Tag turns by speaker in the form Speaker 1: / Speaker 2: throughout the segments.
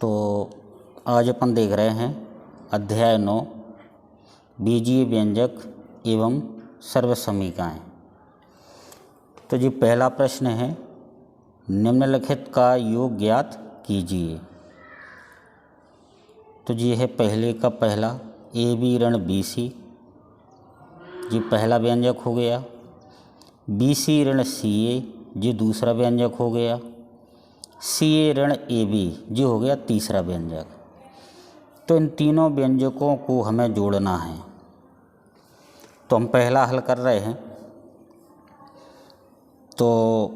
Speaker 1: तो आज अपन देख रहे हैं अध्याय 9 बीजीय व्यंजक एवं सर्वसमीकाएँ। तो जी पहला प्रश्न है, निम्नलिखित का योग ज्ञात कीजिए। तो जी है पहले का पहला ए बी ऋण बी सी, जी पहला व्यंजक हो गया। बी सी ऋण सी ए, जी दूसरा व्यंजक हो गया। सी ए ऋण ए बी, जी हो गया तीसरा व्यंजक। तो इन तीनों व्यंजकों को हमें जोड़ना है। तो हम पहला हल कर रहे हैं। तो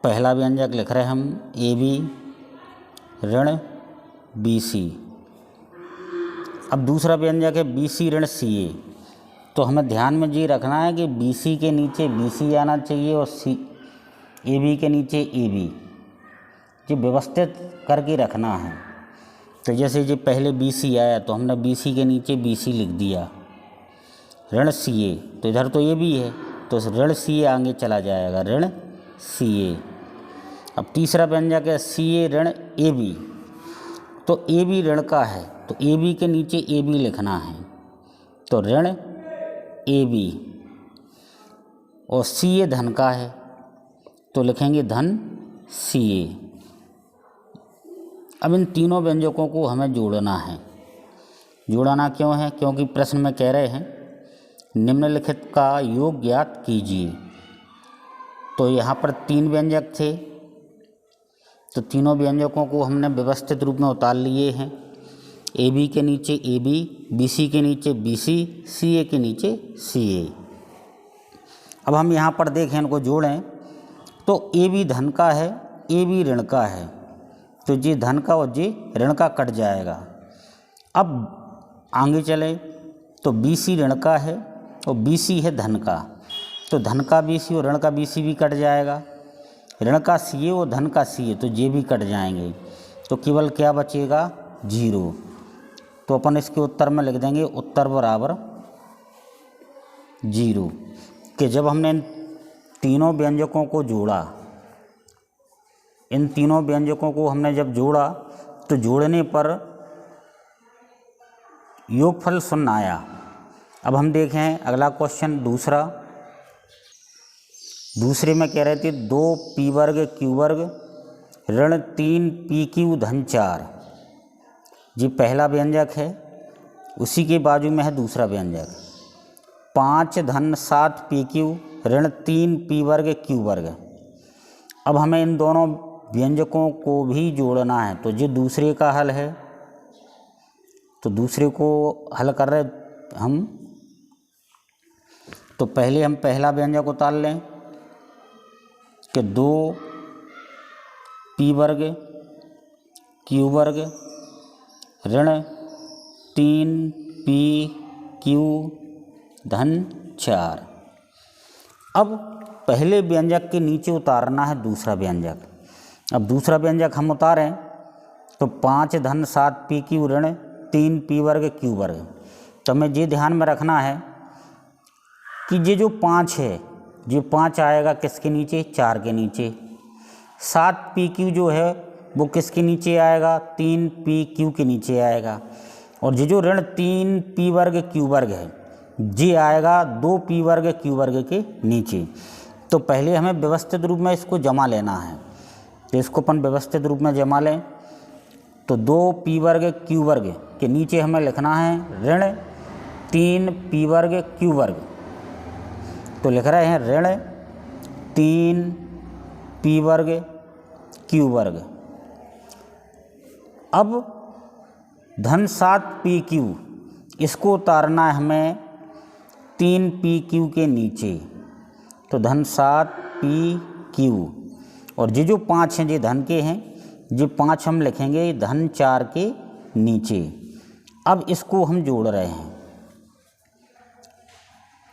Speaker 1: पहला व्यंजक लिख रहे हैं हम ए बी ऋण बी सी। अब दूसरा व्यंजक है बी सी ऋण सी ए। तो हमें ध्यान में ये रखना है कि बी सी के नीचे बी सी आना चाहिए और ए बी के नीचे ए बी, ये व्यवस्थित करके रखना है। तो जैसे ये पहले बी सी आया तो हमने बी सी के नीचे बी सी लिख दिया। ऋण सी ए, तो इधर तो ए बी है तो ऋण सी ए आगे चला जाएगा, ऋण सी ए। अब तीसरा व्यंजक है सी ए ऋण ए बी। तो ए बी ऋण का है तो ए बी के नीचे ए बी लिखना है, तो ऋण ए बी। और सी ए धन का है तो लिखेंगे धन सी ए। अब इन तीनों व्यंजकों को हमें जोड़ना है। जोड़ना क्यों है? क्योंकि प्रश्न में कह रहे हैं निम्नलिखित का योग ज्ञात कीजिए। तो यहाँ पर तीन व्यंजक थे, तो तीनों व्यंजकों को हमने व्यवस्थित रूप में उतार लिए हैं। ए बी के नीचे ए बी सी के नीचे बी सी ए के नीचे सी ए। अब हम यहाँ पर देखें, इनको जोड़ें तो ए बी धन का है, ए बी ऋण का है, तो ये धन का और ये ऋण का कट जाएगा। अब आगे चले तो बी सी ऋण का है और बी सी है धन का, तो धन का बी सी और ऋण का बी सी भी कट जाएगा। ऋण का सी ए और धन का सी ए, तो ये भी कट जाएंगे। तो केवल क्या बचेगा? 0। तो अपन इसके उत्तर में लिख देंगे उत्तर बराबर 0। कि जब हमने इन तीनों व्यंजकों को जोड़ा, इन तीनों व्यंजकों को हमने जब जोड़ा तो जोड़ने पर योगफल 0 आया। अब हम देखें अगला क्वेश्चन दूसरे में कह रहे थे 2p वर्ग q वर्ग ऋण 3pq धन 4, जी पहला व्यंजक है। उसी के बाजू में है दूसरा व्यंजक 5 धन 7pq ऋण 3p वर्ग q वर्ग। अब हमें इन दोनों व्यंजकों को भी जोड़ना है। तो ये दूसरे का हल है, तो दूसरे को हल कर रहे हम। तो पहले हम पहला व्यंजक उतार लें कि 2p वर्ग q वर्ग ऋण 3pq धन 4। अब पहले व्यंजक के नीचे उतारना है दूसरा व्यंजक। अब दूसरा व्यंजक हम उतारें तो 5 धन 7pq ऋण 3p वर्ग q वर्ग। तो हमें ये ध्यान में रखना है कि ये जो 5 है, ये 5 आएगा किसके नीचे? 4 के नीचे। 7pq जो है वो किसके नीचे आएगा? 3pq के नीचे आएगा। और ये जो ऋण 3p वर्ग q वर्ग है, ये आएगा 2p वर्ग q वर्ग के नीचे। तो पहले हमें व्यवस्थित रूप में इसको जमा लेना है। तो इसको अपन व्यवस्थित रूप में जमा लें तो 2p वर्ग q वर्ग के नीचे हमें लिखना है ऋण 3p वर्ग q वर्ग। तो लिख रहे हैं ऋण 3p वर्ग q वर्ग। अब धन 7pq, इसको उतारना है हमें 3pq के नीचे, तो धन 7pq। और ये जो 5 हैं ये धन के हैं, ये 5 हम लिखेंगे धन 4 के नीचे। अब इसको हम जोड़ रहे हैं,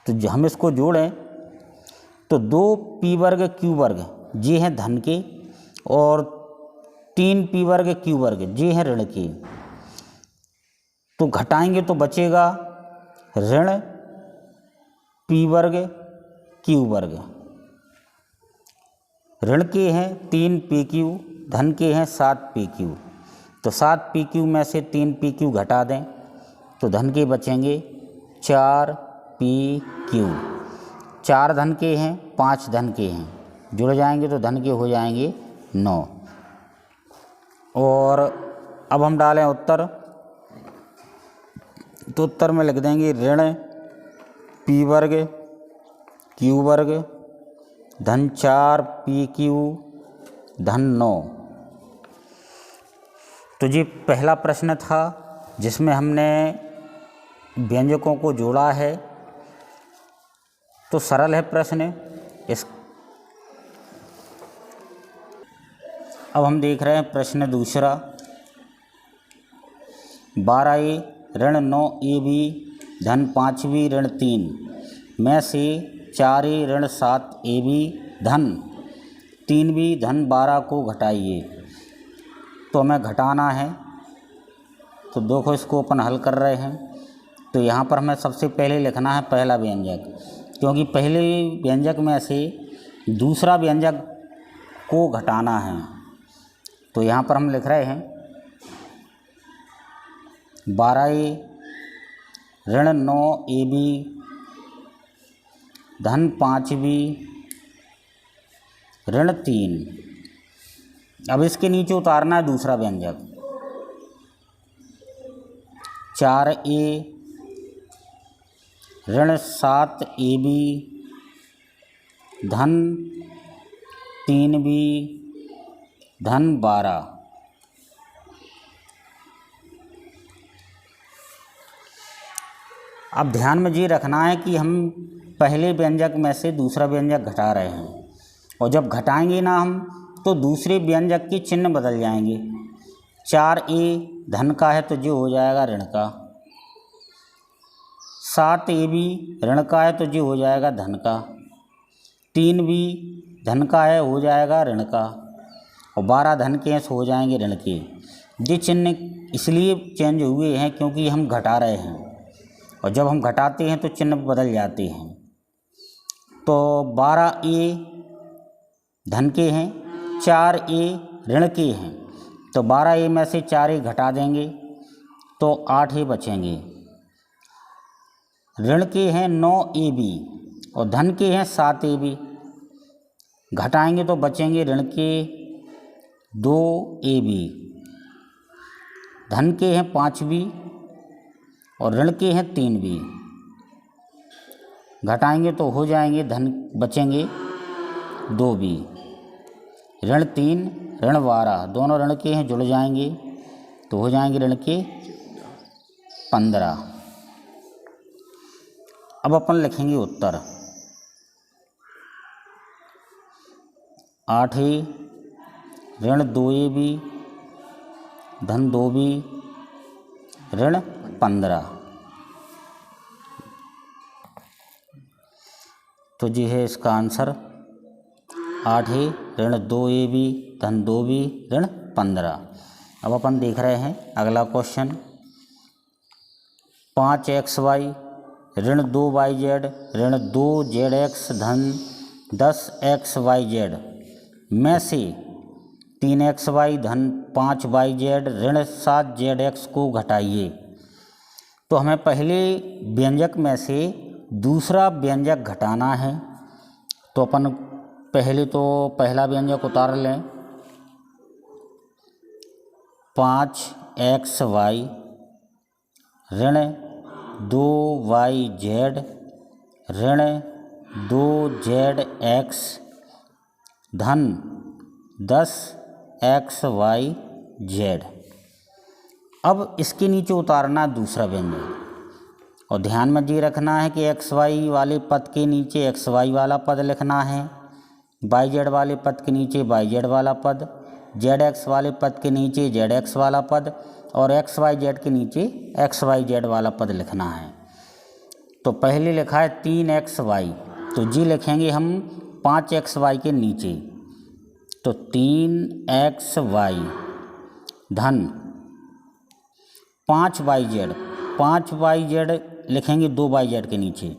Speaker 1: तो हम इसको जोड़ें तो 2p वर्ग q वर्ग ये हैं धन के और 3p वर्ग q वर्ग ये हैं ऋण के। तो घटाएंगे तो बचेगा ऋण p वर्ग q वर्ग। ऋण के हैं 3pq, धन के हैं 7pq। तो 7 PQ में से 3 PQ घटा दें तो धन के बचेंगे 4 PQ। 4 धन के हैं, 5 धन के हैं, जुड़ जाएंगे तो धन के हो जाएंगे 9। और अब हम डालें उत्तर, तो उत्तर में लिख देंगे ऋण P वर्ग Q वर्ग धन 4 PQ धन 9। तो ये पहला प्रश्न था जिसमें हमने व्यंजकों को जोड़ा है। तो सरल है प्रश्न। अब हम देख रहे हैं प्रश्न दूसरा। 12A ऋण 9AB धन 5B ऋण 3 में से 4A ऋण 7AB धन 3B धन 12 को घटाइए। तो हमें घटाना है, तो देखो इसको अपन हल कर रहे हैं। तो यहाँ पर हमें सबसे पहले लिखना है पहला व्यंजक, क्योंकि पहले व्यंजक में से दूसरा व्यंजक को घटाना है। तो यहाँ पर हम लिख रहे हैं 12A ऋण 9AB धन 5B ऋण 3। अब इसके नीचे उतारना है दूसरा व्यंजक। 4A ऋण 7AB धन 3B धन 12। अब ध्यान में ये रखना है कि हम पहले व्यंजक में से दूसरा व्यंजक घटा रहे हैं, और जब घटाएंगे ना हम तो दूसरे व्यंजक के चिन्ह बदल जाएंगे। 4A धन का है तो जो हो जाएगा ऋण का, 7AB ऋण का है तो जो हो जाएगा धन का, 3B धन का है हो जाएगा ऋण का, और 12 धन के हैं हो जाएंगे ऋण के। ये चिन्ह इसलिए चेंज हुए हैं क्योंकि हम घटा रहे हैं, और जब हम घटाते हैं तो चिन्ह बदल जाते हैं। तो 12A धन के हैं, 4A ऋण के हैं, तो 12A में से 4A घटा देंगे तो 8A बचेंगे। ऋण के हैं 9AB और धन के हैं 7AB, घटाएंगे तो बचेंगे ऋण के 2AB, धन के हैं 5B और ऋण के हैं 3B, घटाएंगे तो हो जाएंगे धन बचेंगे 2B। ऋण 3 ऋण 12 दोनों ऋण के हैं जुड़ जाएंगे तो हो जाएंगे ऋण के 15। अब अपन लिखेंगे उत्तर। 8A ऋण 2AB धन 2B ऋण 15। तो ये है इसका आंसर 8A ऋण 2AB धन 2B ऋण 15। अब अपन देख रहे हैं अगला क्वेश्चन। 5XY ऋण 2YZ ऋण 2ZX धन 10XYZ में से 3XY धन 5YZ ऋण 7ZX को घटाइए। तो हमें पहले व्यंजक में से दूसरा व्यंजक घटाना है। तो अपन पहले तो पहला व्यंजक उतार लें। 5XY ऋण 2YZ ऋण 2ZX धन 10XYZ। अब इसके नीचे उतारना दूसरा व्यंजक, और ध्यान में ये रखना है कि XY वाले पद के नीचे XY वाला पद लिखना है, YZ वाले पद के नीचे YZ वाला पद, ZX वाले पद के नीचे ZX वाला पद, और XYZ के नीचे XYZ वाला पद लिखना है। तो पहले लिखा है 3XY, तो जी लिखेंगे हम 5XY के नीचे, तो 3XY धन 5YZ, 5YZ लिखेंगे 2YZ के नीचे,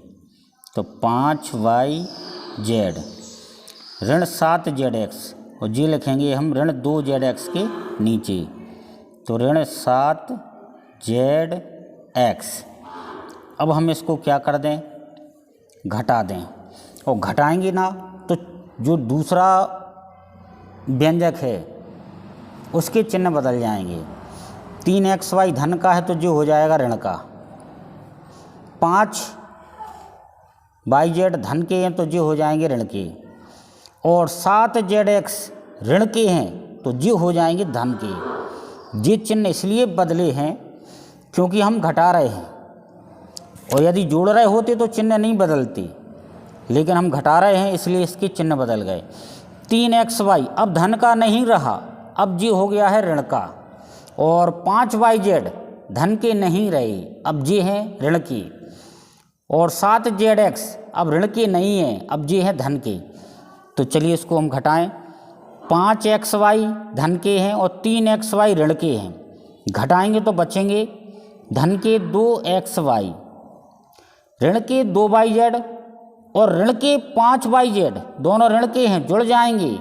Speaker 1: तो 5YZ ऋण 7ZX, और जी लिखेंगे हम ऋण 2ZX के नीचे, तो ऋण 7ZX। अब हम इसको क्या कर दें, घटा दें, और घटाएंगे ना तो जो दूसरा व्यंजक है उसके चिन्ह बदल जाएंगे। 3XY धन का है तो जो हो जाएगा ऋण का, 5YZ धन के हैं तो जो हो जाएंगे ऋण के, और 7ZX ऋण के हैं तो जो हो जाएंगे धन के। ये चिन्ह इसलिए बदले हैं क्योंकि हम घटा रहे हैं, और यदि जोड़ रहे होते तो चिन्ह नहीं बदलते, लेकिन हम घटा रहे हैं इसलिए इसके चिन्ह बदल गए। 3XY अब धन का नहीं रहा, अब जी हो गया है ऋण का, और 5YZ धन के नहीं रहे, अब जी हैं ऋण के, और 7ZX अब ऋण के नहीं हैं, अब जी हैं धन के। तो चलिए इसको हम घटाएं। 5XY धन के हैं और 3XY ऋण के हैं, घटाएंगे तो बचेंगे धन के 2XY, ऋण के 2YZ और ऋण के 5YZ, दोनों ऋण के हैं, जुड़ जाएंगे,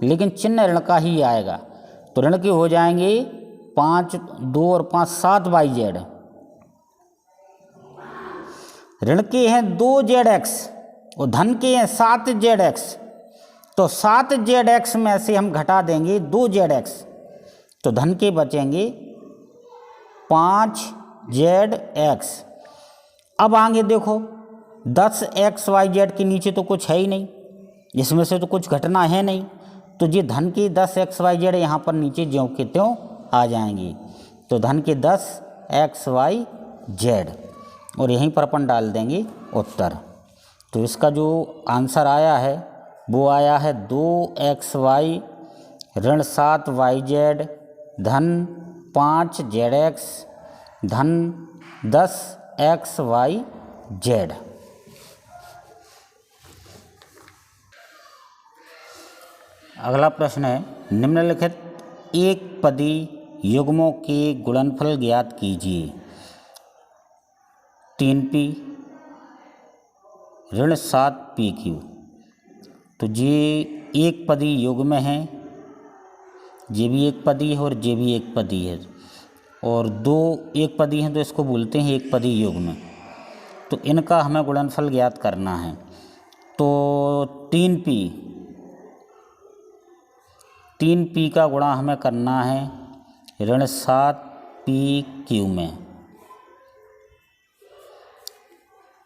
Speaker 1: लेकिन चिन्ह ऋण का ही आएगा। तो ऋण के हो जाएंगे 5, 2 और 5 7YZ। ऋण के हैं 2ZX और धन के हैं 7ZX, तो 7ZX में से हम घटा देंगे 2ZX, तो धन के बचेंगे 5ZX। अब आगे देखो 10XYZ के नीचे तो कुछ है ही नहीं, इसमें से तो कुछ घटना है नहीं, तो ये धन के 10XYZ यहाँ पर नीचे ज्यों के त्यों आ जाएंगे। तो धन के 10XYZ, और यहीं पर अपन डाल देंगे उत्तर। तो इसका जो आंसर आया है वो आया है 2XY ऋण 7YZ धन 5ZX धन 10XYZ। अगला प्रश्न है, निम्नलिखित एक पदी युग्मों के गुणनफल ज्ञात कीजिए। 3P ऋण 7PQ। तो ये एक पदी युग्म है, ये भी एक पदी है और ये भी एक पदी है, और दो एक पदी हैं तो इसको बोलते हैं एक पदी युग्म। तो इनका हमें गुणनफल ज्ञात करना है। तो 3P का गुणा हमें करना है ऋण 7PQ में।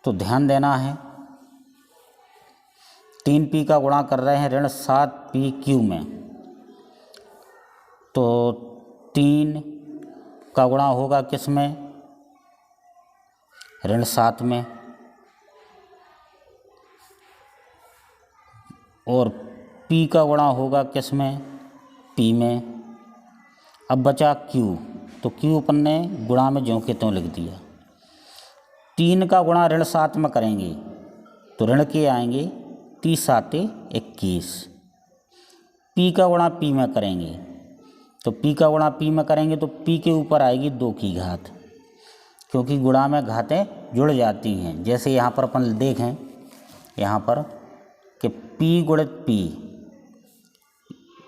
Speaker 1: तो ध्यान देना है, 3P का गुणा कर रहे हैं ऋण 7PQ में, तो 3 का गुणा होगा किस में, ऋण 7 में, और P का गुणा होगा किस में, P में। अब बचा Q, तो Q अपन ने गुणा में ज्यों के त्यों लिख दिया। 3 का गुणा ऋण 7 में करेंगे तो ऋण के आएंगे 30 7 21। P का गुणा P में करेंगे तो P का गुणा P में करेंगे तो P के ऊपर आएगी 2 की घात, क्योंकि गुणा में घातें जुड़ जाती हैं। जैसे यहाँ पर अपन देखें यहाँ पर कि P गुणित P,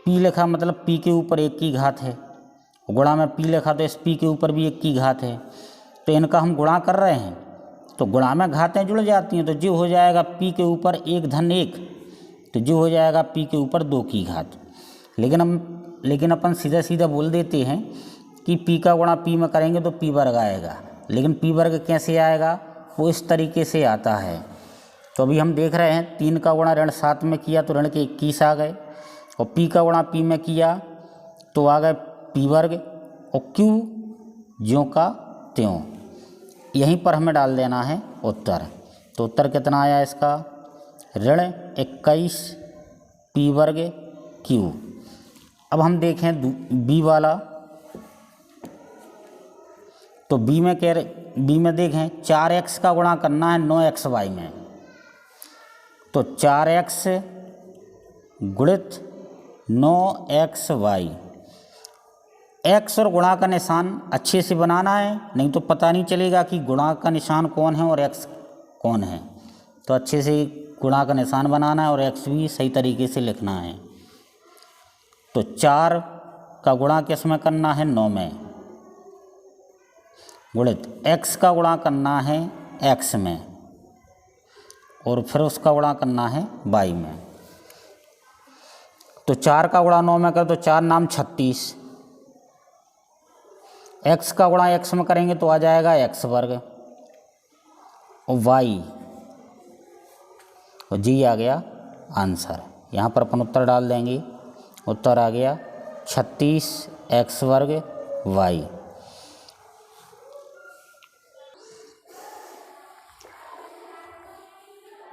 Speaker 1: P लिखा मतलब P के ऊपर 1 की घात है, गुणा में P लिखा तो इस P के ऊपर भी 1 की घात है। तो इनका हम गुणा कर रहे हैं तो गुणा में घातें जुड़ जाती हैं, तो जो हो जाएगा P के ऊपर 1 धन 1, तो जो हो जाएगा P के ऊपर 2 की घात। लेकिन अपन सीधा सीधा बोल देते हैं कि P का गुणा P में करेंगे तो P वर्ग आएगा, लेकिन P वर्ग कैसे आएगा, वो इस तरीके से आता है। तो अभी हम देख रहे हैं 3 का गुणा ऋण 7 में किया तो ऋण के 21 आ गए, और P का गुणा P में किया तो आ गए P वर्ग, और Q ज्यों का त्यों। यहीं पर हमें डाल देना है उत्तर। तो उत्तर कितना आया इसका, ऋण 21 P वर्ग Q। अब हम देखें B वाला, तो B में देखें 4x का गुणा करना है 9xy में, तो 4x गुणित 9xy। x और गुणा का निशान अच्छे से बनाना है, नहीं तो पता नहीं चलेगा कि गुणा का निशान कौन है और x कौन है। तो अच्छे से गुणा का निशान बनाना है और x भी सही तरीके से लिखना है। तो 4 का गुणा किस में करना है, 9 में, गुणित x का गुणा करना है x में और फिर उसका गुणा करना है y में। तो 4 का गुणा 9 में कर तो 4 नाम 36, x का गुणा x में करेंगे तो आ जाएगा x वर्ग और y और जी आ गया आंसर। यहाँ पर अपन उत्तर डाल देंगे, उत्तर आ गया 36 x वर्ग y।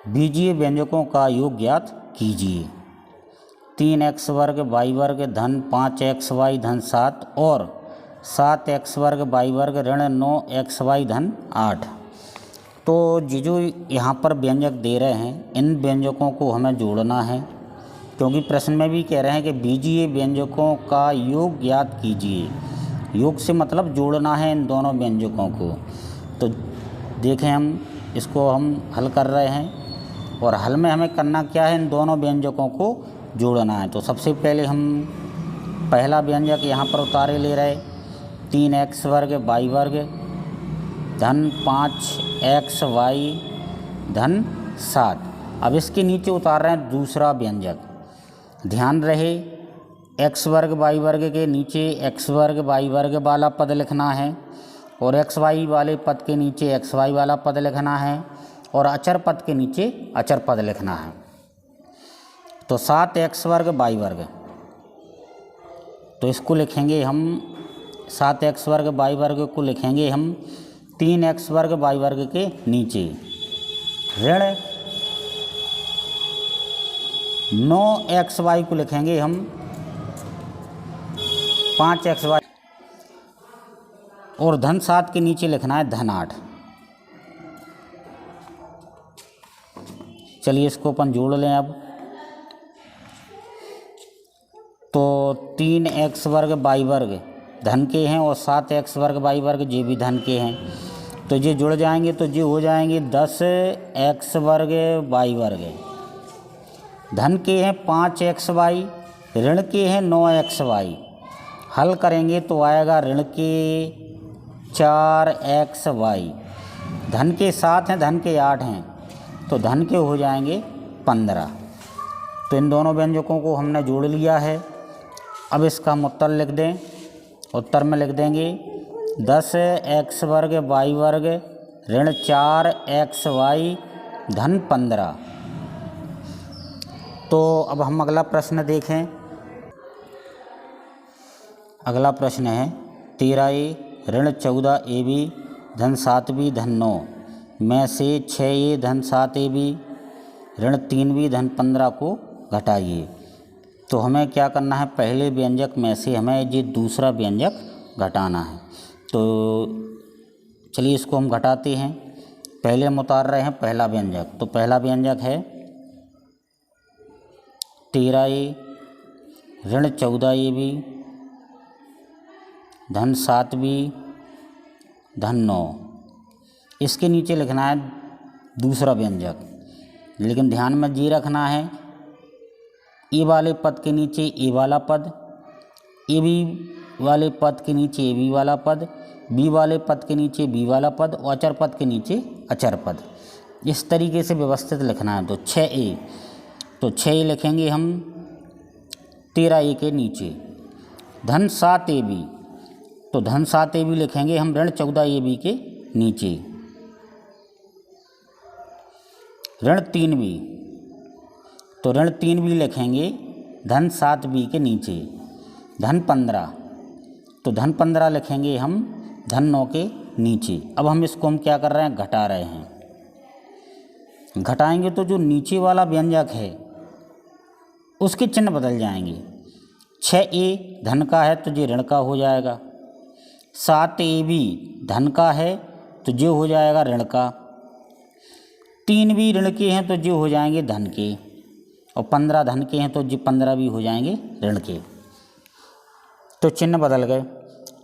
Speaker 1: बीजीय व्यंजकों का योग ज्ञात कीजिए। 3x वर्ग y वर्ग धन 5xy धन 7 और 7x वर्ग y वर्ग ऋण 9xy धन 8। तो ये जो यहाँ पर व्यंजक दे रहे हैं इन व्यंजकों को हमें जोड़ना है, क्योंकि प्रश्न में भी कह रहे हैं कि बीजीय व्यंजकों का योग ज्ञात कीजिए। योग से मतलब जोड़ना है इन दोनों व्यंजकों को। तो देखें हम इसको हम हल कर रहे हैं और हल में हमें करना क्या है, इन दोनों व्यंजकों को जोड़ना है। तो सबसे पहले हम पहला व्यंजक यहाँ पर उतारे ले रहे 3x वर्ग y वर्ग धन 5xy धन 7। अब इसके नीचे उतार रहे हैं दूसरा व्यंजक। ध्यान रहे x वर्ग y वर्ग के नीचे x वर्ग y वर्ग वाला पद लिखना है और xy वाले पद के नीचे xy वाला पद लिखना है और अचर पद के नीचे अचर पद लिखना है। तो 7x वर्ग y वर्ग, तो इसको लिखेंगे हम 7x वर्ग y वर्ग को लिखेंगे हम 3x वर्ग y वर्ग के नीचे ऋण 9xy को लिखेंगे हम 5xy और धन 7 के नीचे लिखना है धन 8। चलिए इसको अपन जोड़ लें अब। तो 3x वर्ग y वर्ग धन के हैं और 7x वर्ग y वर्ग ये भी धन के हैं, तो ये जुड़ जाएंगे तो ये हो जाएंगे 10x वर्ग y वर्ग। धन के हैं 5xy, ऋण के हैं 9xy। हल करेंगे तो आएगा ऋण के 4xy। धन के 7 हैं, धन के 8 हैं, तो धन के हो जाएंगे 15। तो इन दोनों व्यंजकों को हमने जोड़ लिया है। अब इसका हम उत्तर लिख दें। उत्तर में लिख देंगे 10x वर्ग y वर्ग ऋण 4xy धन 15। तो अब हम अगला प्रश्न देखें। अगला प्रश्न है 13A ऋण 14AB धन 7B धन 9 में से 6A धन 7AB ऋण 3B धन 15 को घटाइए। तो हमें क्या करना है, पहले व्यंजक में से हमें ये दूसरा व्यंजक घटाना है। तो चलिए इसको हम घटाते हैं। पहले हम उतार रहे हैं पहला व्यंजक। तो पहला व्यंजक है 13A ऋण 14AB धन 7B धन 9। इसके नीचे लिखना है दूसरा व्यंजक, लेकिन ध्यान में ये रखना है ए वाले पद के नीचे ए वाला पद, ए बी वाले पद के नीचे ए बी वाला पद, बी वाले पद के नीचे बी वाला पद और अचर पद के नीचे अचर पद। इस तरीके से व्यवस्थित लिखना है। तो 6A, तो 6A लिखेंगे हम 13A के नीचे। धन 7AB, तो धन 7AB लिखेंगे हम ऋण 14AB के नीचे। ऋण 3B, तो ऋण 3B लिखेंगे धन 7B के नीचे। धन 15, तो धन 15 लिखेंगे हम धन 9 के नीचे। अब हम इसको हम क्या कर रहे हैं, घटा रहे हैं। घटाएंगे तो जो नीचे वाला व्यंजक है उसके चिन्ह बदल जाएंगे। 6A धन का है तो ये ऋण का हो जाएगा। 7AB धन का है तो ये हो जाएगा ऋण का। 3B ऋण के हैं तो ये हो जाएंगे धन के, और 15 धन के हैं तो ये 15 भी हो जाएंगे ऋण के। तो चिन्ह बदल गए।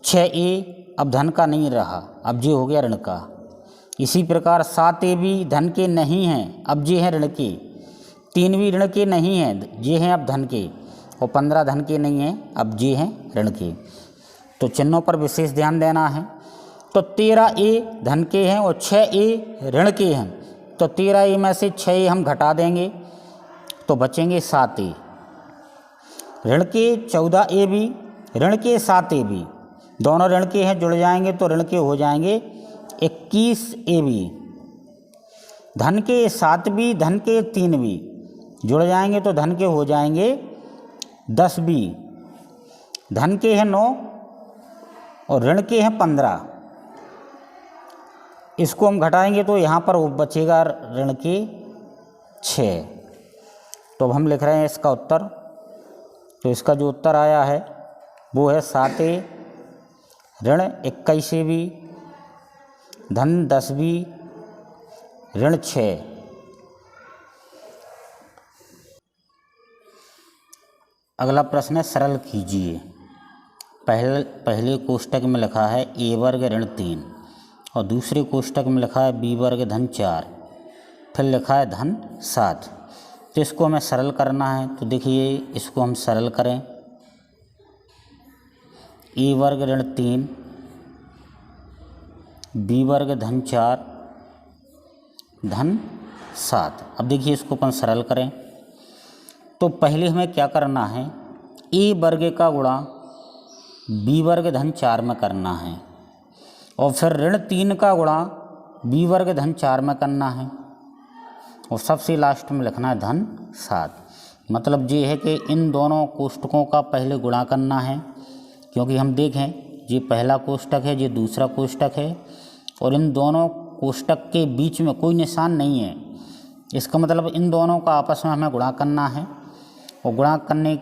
Speaker 1: 6A अब धन का नहीं रहा, अब ये हो गया ऋण का। इसी प्रकार 7AB धन के नहीं हैं, अब ये हैं ऋण के। 3B ऋण के नहीं हैं, ये हैं अब धन के, और 15 धन के नहीं हैं, अब ये हैं ऋण के। तो चिन्हों पर विशेष ध्यान देना है। तो 13A धन के हैं और 6A ऋण के हैं, तो 13A में से 6A हम घटा देंगे तो बचेंगे 7A। ऋण के 14A भी, ऋण के 7A भी, दोनों ऋण के हैं, जुड़ जाएंगे तो ऋण के हो जाएंगे 21A भी। धन के 7 भी, धन के 3 भी, जुड़ जाएंगे तो धन के हो जाएंगे 10 भी। धन के हैं 9 और ऋण के हैं 15, इसको हम घटाएंगे तो यहाँ पर बचेगा ऋण के 6। तो अब हम लिख रहे हैं इसका उत्तर। तो इसका जो उत्तर आया है वो है 7A ऋण 21A भी, धन 10 भी, ऋण 6। अगला प्रश्न है सरल कीजिए। पहले कोष्टक में लिखा है A वर्ग ऋण 3 और दूसरे कोष्टक में लिखा है B वर्ग धन 4, फिर लिखा है धन 7। तो इसको हमें सरल करना है। तो देखिए इसको हम सरल करें। A वर्ग ऋण 3, B वर्ग धन 4, धन 7। अब देखिए इसको अपन सरल करें तो पहले हमें क्या करना है, A वर्ग का गुणा B वर्ग धन 4 में करना है और फिर ऋण 3 का गुणा B वर्ग धन 4 में करना है और सबसे लास्ट में लिखना है धन 7। मतलब ये है कि इन दोनों कोष्टकों का पहले गुणा करना है, क्योंकि हम देखें ये पहला कोष्टक है, ये दूसरा कोष्टक है और इन दोनों कोष्टक के बीच में कोई निशान नहीं है। इसका मतलब इन दोनों का आपस में हमें गुणा करना है और गुणा करने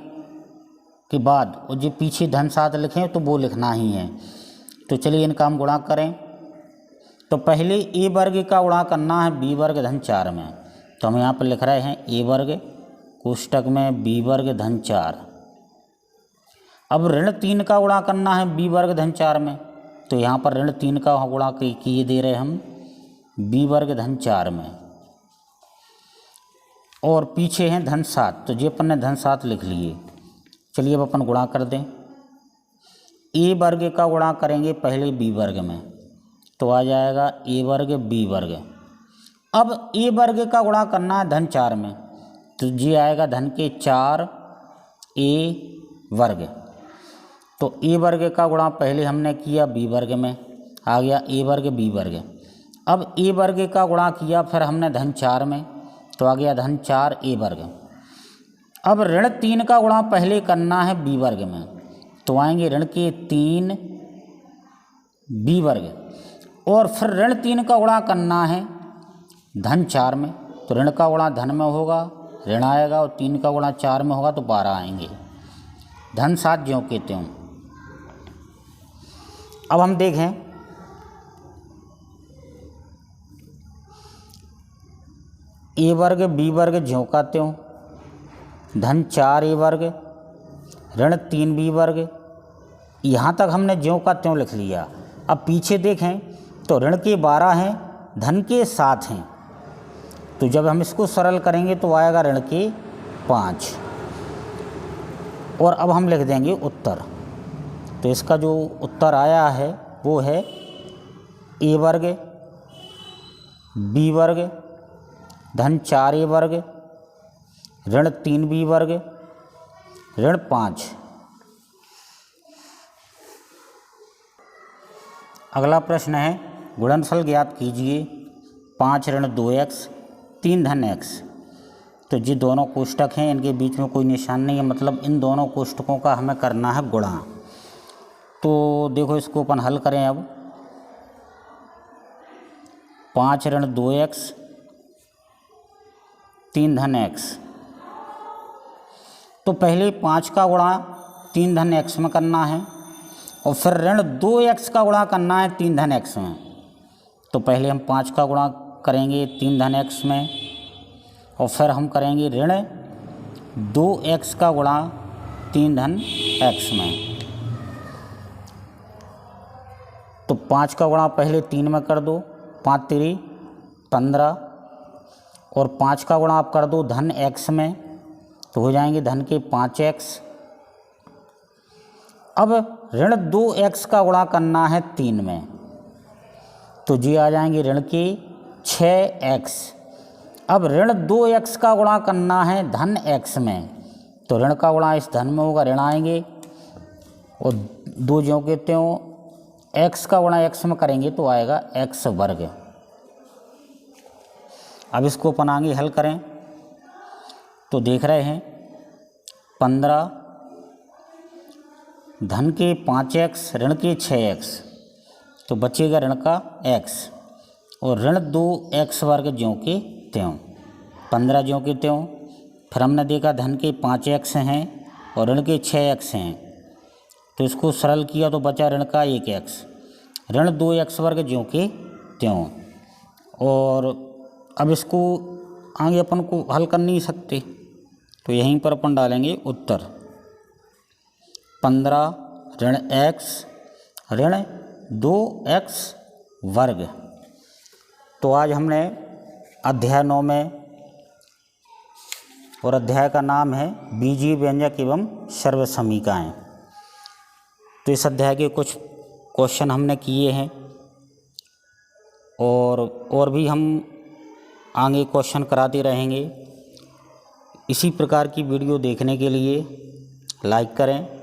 Speaker 1: के बाद और जो पीछे धन 7 लिखें तो वो लिखना ही है। तो चलिए इनका हम गुणा करें। तो पहले A वर्ग का गुणा करना है B वर्ग धन 4 में, तो हम यहाँ पर लिख रहे हैं A वर्ग कोष्टक में B वर्ग धन 4। अब ऋण 3 का गुणा करना है B वर्ग धन 4 में, तो यहाँ पर ऋण 3 का गुणा किए दे रहे हम B वर्ग धन 4 में और पीछे हैं धन 7, तो ये अपन ने धन 7 लिख लिए। चलिए अब अपन गुणा कर दें। A वर्ग का गुणा करेंगे पहले B वर्ग में, तो आ जाएगा A वर्ग B वर्ग। अब A वर्ग का गुणा करना है धन 4 में, तो ये आएगा धन के 4A वर्ग। तो A वर्ग का गुणा पहले हमने किया B वर्ग में, आ गया A वर्ग B वर्ग। अब A वर्ग का गुणा किया फिर हमने धन 4 में, तो आ गया धन 4A वर्ग। अब ऋण 3 का गुणा पहले करना है B वर्ग में, तो आएंगे ऋण के 3B वर्ग और फिर ऋण 3 का गुणा करना है धन 4 में, तो ऋण का गुणा धन में होगा, ऋण आएगा और 3 का गुणा 4 में होगा तो 12 आएंगे। धन 7 ज्यों के त्यों। अब हम देखें A वर्ग B वर्ग ज्यों का त्यों, धन 4A वर्ग ऋण 3B वर्ग, यहाँ तक हमने ज्यों का त्यों लिख लिया। अब पीछे देखें तो ऋण के 12 हैं, धन के 7 हैं, तो जब हम इसको सरल करेंगे तो आएगा ऋण के 5 और अब हम लिख देंगे उत्तर। तो इसका जो उत्तर आया है वो है A वर्ग B वर्ग धन 4A वर्ग ऋण 3B वर्ग ऋण 5। अगला प्रश्न है गुणनफल ज्ञात कीजिए। 5 ऋण 2x 3 धन x। तो ये दोनों कोष्टक हैं, इनके बीच में कोई निशान नहीं है, मतलब इन दोनों कोष्टकों का हमें करना है गुणा। तो देखो इसको अपन हल करें। अब 5 ऋण 2x 3 धन x, तो पहले 5 का गुणा 3 धन x में करना है और फिर ऋण 2x का गुणा करना है 3 धन x में। तो पहले हम 5 का गुणा करेंगे 3 धन x में और फिर हम करेंगे ऋण 2x का गुणा 3 धन x में। तो 5 का गुणा पहले 3 में कर दो, 5 3 15 और 5 का गुणा आप कर दो धन x में, तो हो जाएंगे धन के 5x। अब ऋण 2x का गुणा करना है 3 में, तो जी आ जाएंगे ऋण के 6x। अब ऋण 2x का गुणा करना है धन x में, तो ऋण का गुणा इस धन में होगा, ऋण आएंगे और 2 ज्यों के त्यों x का गुणा x में करेंगे तो आएगा x वर्ग। अब इसको अपन आगे हल करें तो देख रहे हैं 15 धन के 5x ऋण के 6x, तो बचेगा ऋण का x और ऋण 2x वर्ग ज्यों के त्यों, 15 ज्यों के त्यों। फिर हमने देखा धन के 5x हैं और ऋण के 6x हैं, तो इसको सरल किया तो बचा ऋण का 1x, ऋण 2x वर्ग ज्यों के त्यों। और अब इसको आगे अपन को हल कर नहीं सकते, तो यहीं पर अपन डालेंगे उत्तर 15 ऋण x ऋण 2x वर्ग। तो आज हमने अध्याय 9 में, और अध्याय का नाम है बीजीय व्यंजक एवं सर्व समीकाएँ, तो इस अध्याय के कुछ क्वेश्चन हमने किए हैं और भी हम आगे क्वेश्चन कराते रहेंगे। इसी प्रकार की वीडियो देखने के लिए लाइक करें,